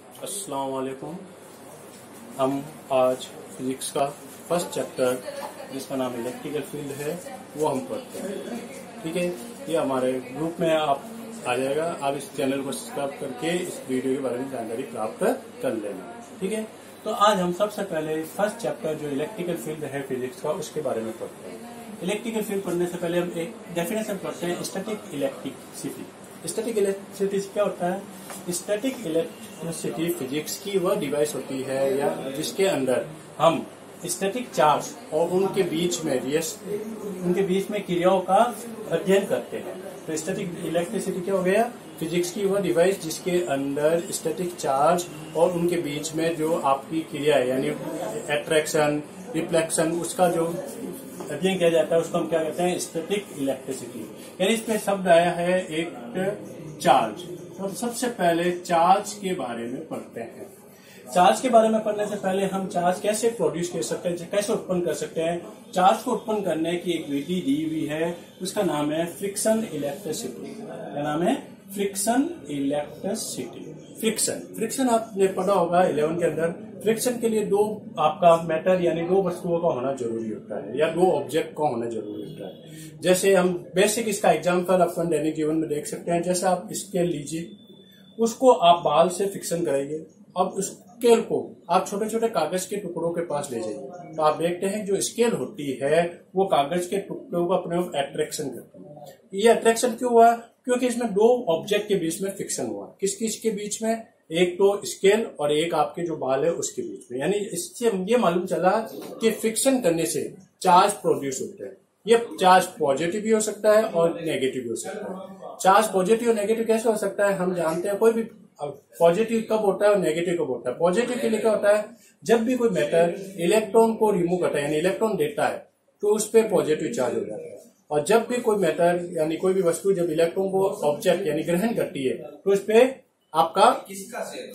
अस्सलाम वालेकुम। हम आज फिजिक्स का फर्स्ट चैप्टर जिसका नाम इलेक्ट्रिकल फील्ड है वो हम पढ़ते हैं। ठीक है, ये हमारे ग्रुप में आप आ जाएगा। आप इस चैनल को सब्सक्राइब करके इस वीडियो के बारे में जानकारी प्राप्त कर लेना। ठीक है, तो आज हम सबसे पहले फर्स्ट चैप्टर जो इलेक्ट्रिकल फील्ड है फिजिक्स का उसके बारे में पढ़ते हैं। इलेक्ट्रिकल फील्ड पढ़ने से पहले हम एक डेफिनेशन पढ़ते हैं, स्टैटिक इलेक्ट्रिसिटी। स्टैटिक इलेक्ट्रिसिटी क्या होता है? स्टैटिक इलेक्ट्रिसिटी फिजिक्स की वह डिवाइस होती है या जिसके अंदर हम स्टैटिक चार्ज और उनके बीच में क्रियाओं का अध्ययन करते हैं। तो स्टैटिक इलेक्ट्रिसिटी क्या हो गया? फिजिक्स की वह डिवाइस जिसके अंदर स्टैटिक चार्ज और उनके बीच में जो आपकी क्रिया है यानी अट्रैक्शन रिफ्लेक्शन उसका जो अध्ययन किया जाता है उसको हम क्या कहते हैं? Static electricity. यानी इसमें शब्द आया है एक चार्ज। तो सबसे पहले चार्ज के बारे में पढ़ते हैं। चार्ज के बारे में पढ़ने से पहले हम चार्ज कैसे प्रोड्यूस कर सकते हैं, कैसे उत्पन्न कर सकते हैं। चार्ज को उत्पन्न करने की एक विधि दी हुई है, उसका नाम है फ्रिक्शन इलेक्ट्रिसिटी। क्या नाम है? Friction electricity. फ्रिक्शन आपने पढ़ा होगा 11 के अंदर। फ्रिक्शन के लिए दो आपका मैटर यानी दो वस्तुओं का होना जरूरी होता है या दो ऑब्जेक्ट का होना जरूरी होता है। जैसे हम बेसिक इसका एग्जांपल अपन दैनिक जीवन में देख सकते हैं। जैसे आप स्केल लीजिए, उसको आप बाल से फिक्सन कराइए। अब उस स्केल को आप छोटे छोटे कागज के टुकड़ों के पास ले जाइए तो आप देखते हैं जो स्केल होती है वो कागज के टुकड़ों का प्रयोग अट्रैक्शन करती है। ये अट्रैक्शन क्यों हुआ? क्योंकि इसमें दो ऑब्जेक्ट के बीच में फिक्सन हुआ। किस किस के बीच में? एक तो स्केल और एक आपके जो बाल है उसके बीच में। यानी इससे ये मालूम चला कि फिक्सन करने से चार्ज प्रोड्यूस होते हैं। ये चार्ज पॉजिटिव भी हो सकता है और नेगेटिव भी हो सकता है। चार्ज पॉजिटिव और नेगेटिव कैसे हो सकता है? हम जानते हैं कोई भी पॉजिटिव कब होता है और नेगेटिव कब होता है। पॉजिटिव के लिए क्या होता है? जब भी कोई मैटर इलेक्ट्रॉन को रिमूव करता है यानी इलेक्ट्रॉन देता है तो उस पर पॉजिटिव चार्ज हो जाता है। और जब भी कोई मैटर यानी कोई भी वस्तु जब इलेक्ट्रॉन को ऑब्जेक्ट यानी ग्रहण करती है तो उस पर आपका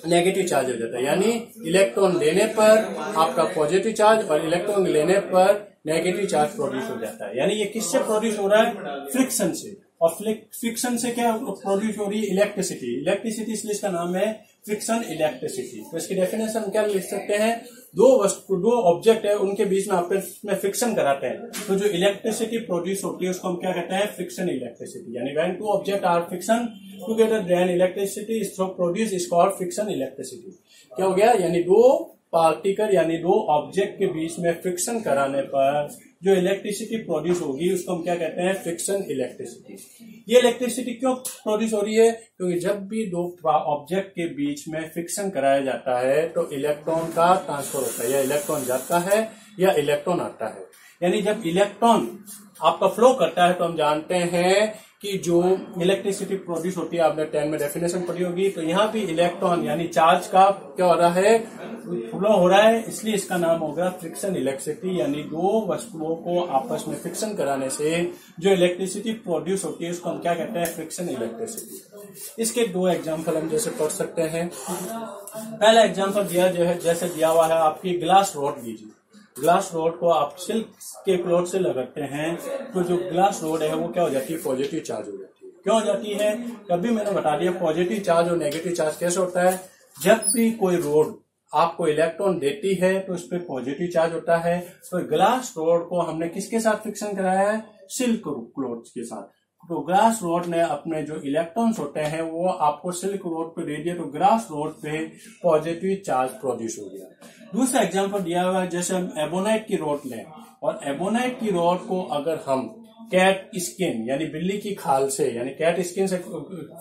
नेगेटिव चार्ज हो जाता है। यानी इलेक्ट्रॉन देने पर आपका पॉजिटिव चार्ज और इलेक्ट्रॉन लेने पर नेगेटिव चार्ज प्रोड्यूस हो जाता है। यानी ये किससे प्रोड्यूस हो रहा है? फ्रिक्शन से। और फ्रिक्शन से क्या प्रोड्यूस हो रही है? इलेक्ट्रिसिटी। इलेक्ट्रिसिटी इसलिए इसका नाम है फ्रिक्शन इलेक्ट्रिसिटी। तो इसकी डेफिनेशन क्या लिख सकते हैं? दो ऑब्जेक्ट है उनके बीच में आपस में फ्रिक्शन कराते हैं तो जो इलेक्ट्रिसिटी प्रोड्यूस होती है उसको हम क्या कहते हैं? Friction electricity. यानी when two object are friction together then electricity is produce is called friction electricity. क्या हो गया? यानी दो पार्टिकल यानी दो ऑब्जेक्ट के बीच में फ्रिक्शन कराने पर जो इलेक्ट्रिसिटी प्रोड्यूस होगी उसको हम क्या कहते हैं? Friction electricity. ये इलेक्ट्रिसिटी क्यों प्रोड्यूस हो रही है? क्योंकि जब भी दो ऑब्जेक्ट के बीच में फ्रिक्शन कराया जाता है तो इलेक्ट्रॉन का ट्रांसफर होता है, या इलेक्ट्रॉन जाता है या इलेक्ट्रॉन आता है। यानी जब इलेक्ट्रॉन आपका फ्लो करता है तो हम जानते हैं कि जो इलेक्ट्रिसिटी प्रोड्यूस होती है, आपने 10 में डेफिनेशन पढ़ी होगी। तो यहाँ भी इलेक्ट्रॉन यानी चार्ज का क्या हो रहा है? फ्लो हो रहा है, इसलिए इसका नाम हो गया फ्रिक्शन इलेक्ट्रिसिटी। यानी दो वस्तुओं को आपस में फ्रिक्शन कराने से जो इलेक्ट्रिसिटी प्रोड्यूस होती है उसको हम क्या कहते हैं? Friction electricity. इसके दो एग्जाम्पल हम जैसे पढ़ सकते हैं। पहला एग्जाम्पल जैसे दिया हुआ है, आपकी ग्लास रोड लीजिए। ग्लास रोड को आप सिल्क के क्लॉथ से लगाते हैं तो जो ग्लास रोड है वो क्या हो जाती है? पॉजिटिव चार्ज हो जाती है। क्यों हो जाती है? कभी मैंने बता दिया पॉजिटिव चार्ज और नेगेटिव चार्ज कैसे होता है। जब भी कोई रोड आपको इलेक्ट्रॉन देती है तो उस पर पॉजिटिव चार्ज होता है। तो ग्लास रोड को हमने किसके साथ फिक्सन कराया है? सिल्क क्लॉथ के साथ। तो ग्लास रोड ने अपने जो इलेक्ट्रॉन्स होते हैं वो आपको सिल्क रोड पे दे दिया तो ग्लास रोड पे पॉजिटिव चार्ज प्रोड्यूस हो गया। दूसरा एग्जांपल दिया हुआ है, जैसे हम एबोनाइट की रोड लें और एबोनाइट की रोड को अगर हम कैट स्किन यानी बिल्ली की खाल से यानी कैट स्किन से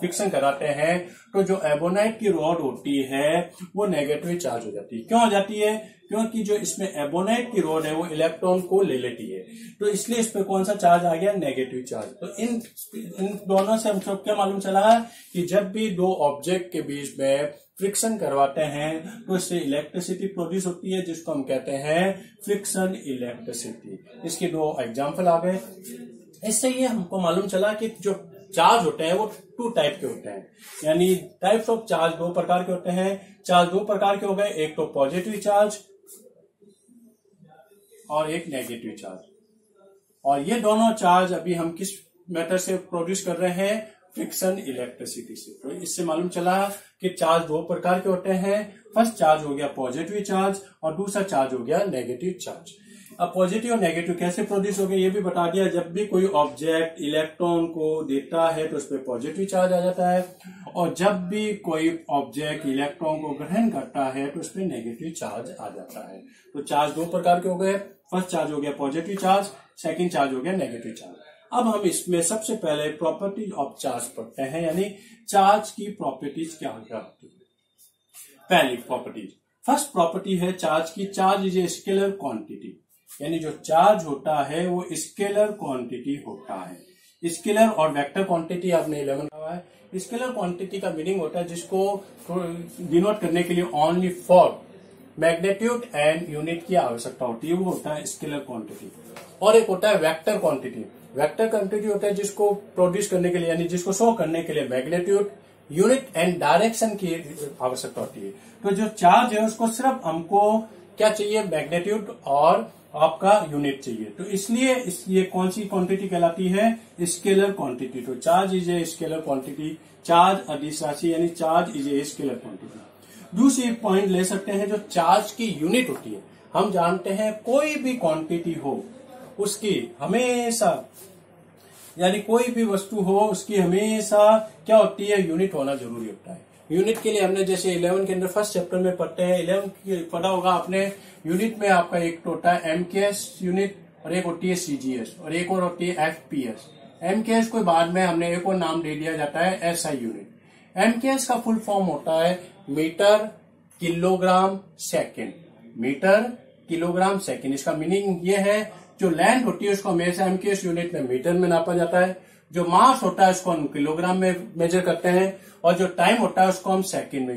फिक्सन कराते हैं तो जो एबोनाइट की रोड होती है वो नेगेटिव चार्ज हो जाती है। क्यों हो जाती है? क्योंकि जो इसमें एबोनाइट की रोड है वो इलेक्ट्रॉन को ले लेती है तो इसलिए इस पे कौन सा चार्ज आ गया? Negative charge. तो इन दोनों से हमको क्या मालूम चला कि जब भी दो ऑब्जेक्ट के बीच में फ्रिक्शन करवाते हैं तो इससे इलेक्ट्रिसिटी प्रोड्यूस होती है जिसको हम कहते हैं फ्रिक्शन इलेक्ट्रिसिटी। इसके दो एग्जांपल आ गए। इससे ये हमको मालूम चला कि जो चार्ज होते हैं वो टू टाइप के होते हैं। यानी टाइप्स ऑफ चार्ज दो प्रकार के होते हैं। चार्ज दो प्रकार के हो गए, एक तो पॉजिटिव चार्ज और एक नेगेटिव चार्ज। और ये दोनों चार्ज अभी हम किस मेथड से प्रोड्यूस कर रहे हैं? फ्रिक्शन इलेक्ट्रिसिटी से। तो इससे मालूम चला कि चार्ज दो प्रकार के होते हैं। फर्स्ट चार्ज हो गया पॉजिटिव चार्ज और दूसरा चार्ज हो गया नेगेटिव चार्ज। अब पॉजिटिव और नेगेटिव कैसे प्रोड्यूस हो गए ये भी बता दिया। जब भी कोई ऑब्जेक्ट इलेक्ट्रॉन को देता है तो उस पर पॉजिटिव चार्ज आ जाता है, और जब भी कोई ऑब्जेक्ट इलेक्ट्रॉन को ग्रहण करता है तो उस पर नेगेटिव चार्ज आ जाता है। तो चार्ज दो प्रकार के हो गए। फर्स्ट चार्ज हो गया पॉजिटिव चार्ज, सेकेंड चार्ज हो गया नेगेटिव चार्ज। अब हम इसमें सबसे पहले प्रॉपर्टीज ऑफ चार्ज पढ़ते हैं, यानी चार्ज की प्रॉपर्टीज क्या क्या होती है। पहली प्रॉपर्टीज, फर्स्ट प्रॉपर्टी है चार्ज की, charge is a scalar quantity, यानी जो चार्ज होता है वो स्केलर क्वांटिटी होता है। स्केलर और वेक्टर क्वांटिटी आपने 11 कहा है। स्केलर क्वांटिटी का मीनिंग होता है जिसको डिनोट करने के लिए only for magnitude and unit की आवश्यकता होती है, वो होता है स्केलर क्वांटिटी। और एक होता है वेक्टर क्वांटिटी। वेक्टर क्वांटिटी होता है जिसको प्रोड्यूस करने के लिए, यानी जिसको शो करने के लिए मैग्नीट्यूड, यूनिट एंड डायरेक्शन की आवश्यकता होती है। तो जो चार्ज है उसको सिर्फ हमको क्या चाहिए, मैग्नीट्यूड और आपका यूनिट चाहिए। तो इसलिए ये कौन सी क्वांटिटी कहलाती है, स्केलर क्वांटिटी। तो charge is a scalar quantity, charge अदिश राशि यानी charge is a scalar quantity. दूसरी पॉइंट ले सकते हैं जो चार्ज की यूनिट होती है। हम जानते हैं कोई भी क्वांटिटी हो उसकी हमेशा, यानी कोई भी वस्तु हो उसकी हमेशा क्या होती है, यूनिट होना जरूरी होता है। यूनिट के लिए हमने जैसे 11 के अंदर फर्स्ट चैप्टर में पढ़ते हैं, 11 पढ़ा होगा आपने। यूनिट में आपका एक होता है MKS यूनिट और एक होती है CGS और एक और होती है FPS। MKS को बाद में हमने एक और नाम दे दिया जाता है SI यूनिट। MKS का फुल फॉर्म होता है metre kilogram second. Metre kilogram second, इसका मीनिंग ये है जो लेंथ होती है उसको हमेशा MKS यूनिट में मीटर में नापा जाता है। जो मास होता है उसको हम किलोग्राम में मेजर करते हैं और जो टाइम होता है उसको हम सेकंड में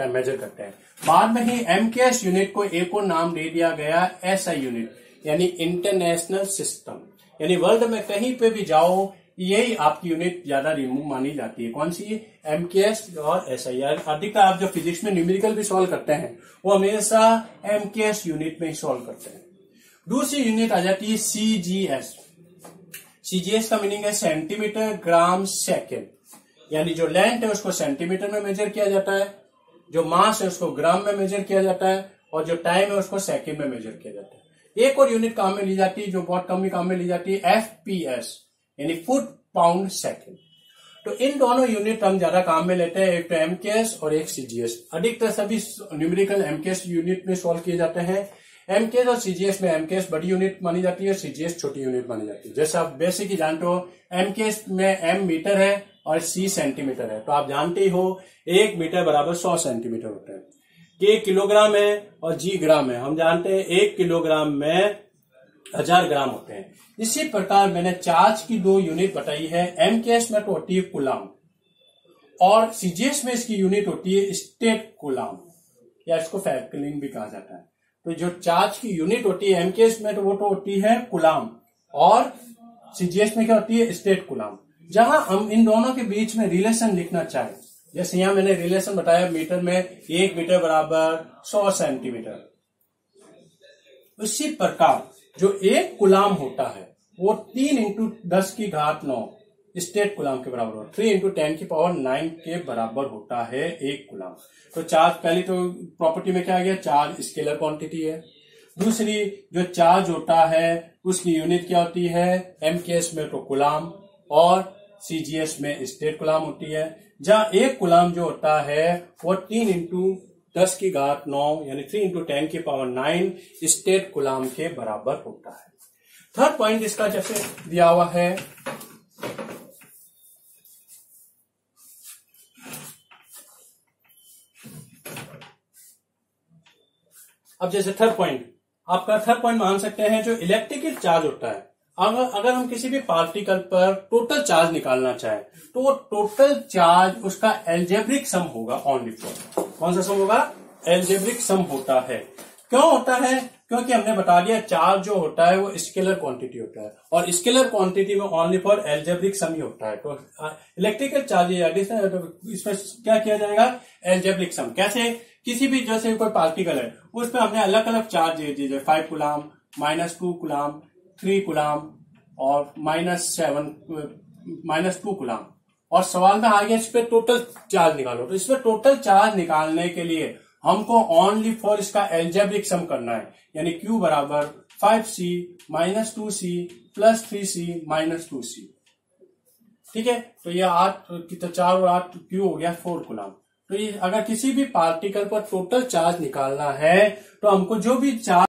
मेजर करते हैं। बाद में ही MKS यूनिट को एक और नाम दे दिया गया SI यूनिट, यानी इंटरनेशनल सिस्टम। यानी वर्ल्ड में कहीं पे भी जाओ यही आपकी यूनिट ज्यादा रिमूव मानी जाती है। कौन सी, MKS और SI। अधिकतर आप जो फिजिक्स में न्यूमेरिकल भी सॉल्व करते हैं वो हमेशा MKS यूनिट में ही सॉल्व करते हैं। दूसरी यूनिट आ जाती है CGS। CGS का मीनिंग है सेंटीमीटर ग्राम सेकेंड, यानी जो लेंथ है उसको सेंटीमीटर में मेजर किया जाता है, जो मास है उसको ग्राम में मेजर किया जाता है और जो टाइम है उसको सेकेंड में मेजर किया जाता है। एक और यूनिट काम में ली जाती है जो बहुत कम ही काम में ली जाती है, FPS यानी फुट पाउंड सेकेंड। तो इन दोनों यूनिट हम ज्यादा काम में लेते हैं, एक तो MKS और एक CGS। अधिकतर सभी न्यूमेरिकल MKS यूनिट में सॉल्व किए जाते हैं। MKS और CGS में MKS बड़ी यूनिट मानी जाती है, CGS छोटी यूनिट मानी जाती है। जैसे आप बेसिक ही जानते हो, MKS में M मीटर है और C सेंटीमीटर है। तो आप जानते ही हो 1 मीटर बराबर 100 सेंटीमीटर होता है। K किलोग्राम है और G ग्राम है। हम जानते हैं 1 किलोग्राम में 1000 ग्राम होते हैं। इसी प्रकार मैंने चार्ज की दो यूनिट बताई है। MKS में तो होती है कूलाम और CGS में इसकी यूनिट होती है स्टेट कूलाम, या इसको फैक्टरिंग भी कहा जाता है। तो जो चार्ज की यूनिट होती है MKS में तो वो तो होती है कूलाम और CGS में क्या होती है, स्टेट कूलाम। जहां हम इन दोनों के बीच में रिलेशन लिखना चाहें, जैसे यहां मैंने रिलेशन बताया मीटर में 1 मीटर बराबर 100 सेंटीमीटर, उसी प्रकार जो एक कूलाम होता है वो 3 × 10 की घात 9 स्टेट कूलाम के बराबर होता है। 3 × 10 की पावर 9 के बराबर होता है एक कूलाम। तो चार्ज, पहली तो प्रॉपर्टी में क्या आ गया, चार्ज स्केलर क्वांटिटी है। दूसरी, जो चार्ज होता है उसकी यूनिट क्या होती है, MKS में तो कूलाम और CGS में स्टेट कूलाम होती है। जहां एक कूलाम जो होता है वो 3 × 10 की घात 9 यानी 3 × 10 की पावर 9 स्टेट कूलाम के बराबर होता है। थर्ड पॉइंट इसका जैसे दिया हुआ है, अब जैसे थर्ड पॉइंट, आपका थर्ड पॉइंट मान सकते हैं जो इलेक्ट्रिकल चार्ज होता है। अगर हम किसी भी पार्टिकल पर टोटल चार्ज निकालना चाहें तो वो टोटल चार्ज उसका एल्जेब्रिक सम होगा ओनली फॉर, कौन सा सम होगा, एल्जेब्रिक सम होता है। क्यों होता है, क्योंकि हमने बता दिया चार्ज जो होता है वो स्केलर क्वांटिटी होता है और स्केलर क्वांटिटी में ओनली फॉर एल्जेब्रिक सम ही होता है। तो इलेक्ट्रिकल चार्ज एडिशनल, तो इसमें क्या किया जाएगा, एल्जेब्रिक सम। कैसे, किसी भी जैसे कोई पार्टिकल है उस पर हमने अलग अलग चार्ज दे दिए, 5 कूलाम, -2 कूलाम, 3 कूलाम और -2 कूलाम, और सवाल में आ गया इस पे टोटल चार्ज निकालो। तो इसमें टोटल चार्ज निकालने के लिए हमको ओनली फॉर इसका एल्जेब्रिक सम करना है, यानी Q बराबर 5C minus 2C plus 3C minus 2C। ठीक है, तो ये 8 तो 4 और 8 Q हो गया 4 कूलम। तो ये अगर किसी भी पार्टिकल पर टोटल चार्ज निकालना है तो हमको जो भी चार्ज